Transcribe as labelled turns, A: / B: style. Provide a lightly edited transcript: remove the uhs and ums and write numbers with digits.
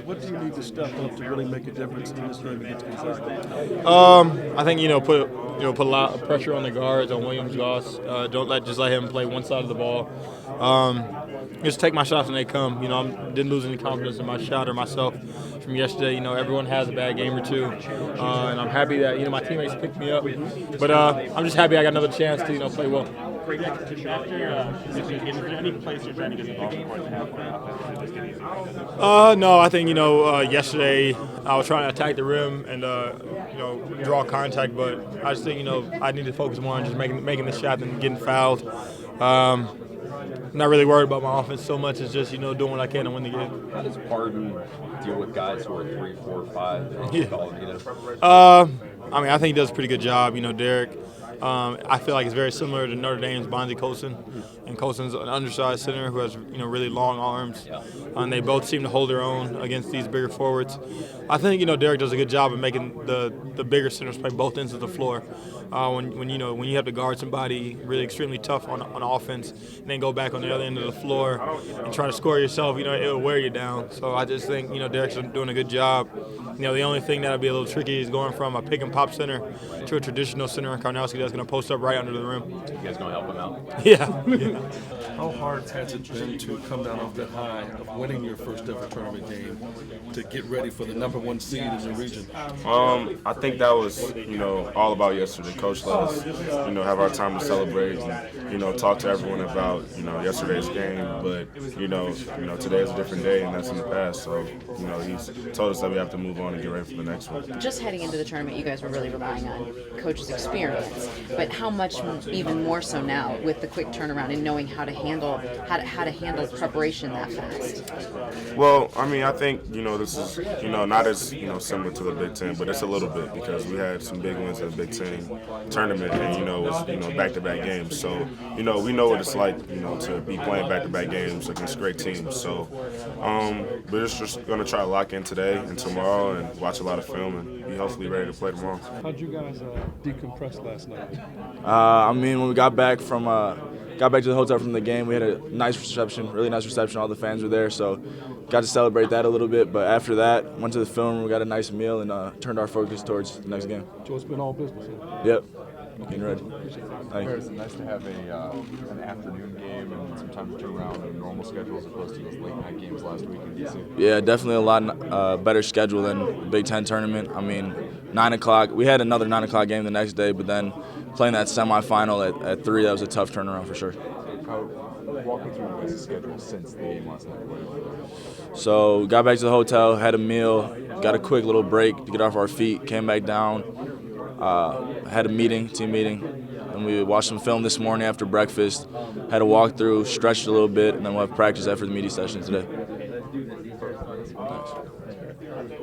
A: What do you need to step up to really make a difference in this game against Gonzaga?
B: I think put a lot of pressure on the guards on Williams Goss. Don't let him play one side of the ball. Just take my shots when they come. I didn't lose any confidence in my shot or myself from yesterday. Everyone has a bad game or two, and I'm happy that my teammates picked me up. But I'm just happy I got another chance to play well.
C: Great execution. After yesterday, is there any place you're trying to get involved in the half for just get easy?
B: No, I think yesterday I was trying to attack the rim and draw contact, but I just think I need to focus more on just making the shot than getting fouled. Not really worried about my offense so much as just doing what I can to win the game.
D: How does Pardon deal with guys who are 3, 4, 5?
B: I think he does a pretty good job. Derek. I feel like it's very similar to Notre Dame's Bonzi Colson, and Colson's an undersized center who has really long arms, and they both seem to hold their own against these bigger forwards. I think Derek does a good job of making the bigger centers play both ends of the floor. When you have to guard somebody really extremely tough on offense, and then go back on the other end of the floor and try to score yourself, it will wear you down. So I just think Derek's doing a good job. The only thing that'll be a little tricky is going from a pick and pop center to a traditional center in Karnowski that's going to post up right under the rim.
D: You guys going to help him out?
B: Yeah.
A: How hard has it been to come down off that high of winning your first ever tournament game to get ready for the #1 seed in the region?
E: I think that was, all about yesterday. Coach let us, have our time to celebrate and, talk to everyone about, yesterday's game. But, today is a different day and that's in the past. So, he's told us that we have to move on and get ready for the next one.
F: Just heading into the tournament, you guys were really relying on Coach's experience, but how much even more so now with the quick turnaround and knowing how to handle preparation that fast?
E: Well, I think, this is, not as, similar to the Big Ten, but it's a little bit because we had some big wins at the Big Ten tournament and, it was, back-to-back games. So, we know what it's like, to be playing back-to-back games against great teams. So, we're just going to try to lock in today and tomorrow and watch a lot of film and be hopefully ready to play tomorrow.
A: How'd you guys decompress last night?
G: When we got back to the hotel from the game, we had a nice reception, really nice reception. All the fans were there, so got to celebrate that a little bit. But after that, went to the film room, we got a nice meal, and turned our focus towards the next game.
A: So it's been all business.
G: Yep. Getting ready.
D: Barrett, it's nice to have an afternoon game and some time to turn around a normal schedule as opposed to those late night games last week in DC.
G: Yeah, definitely a lot better schedule than the Big Ten tournament. 9 o'clock. We had another 9 o'clock game the next day, but then playing that semifinal at 3, that was a tough turnaround for sure.
D: Walk me through your guys' schedule since the game last night.
G: So got back to the hotel, had a meal, got a quick little break to get off our feet, came back down, had a team meeting, and we watched some film this morning after breakfast, had a walkthrough, stretched a little bit, and then we'll have practice after the media session today. Thanks.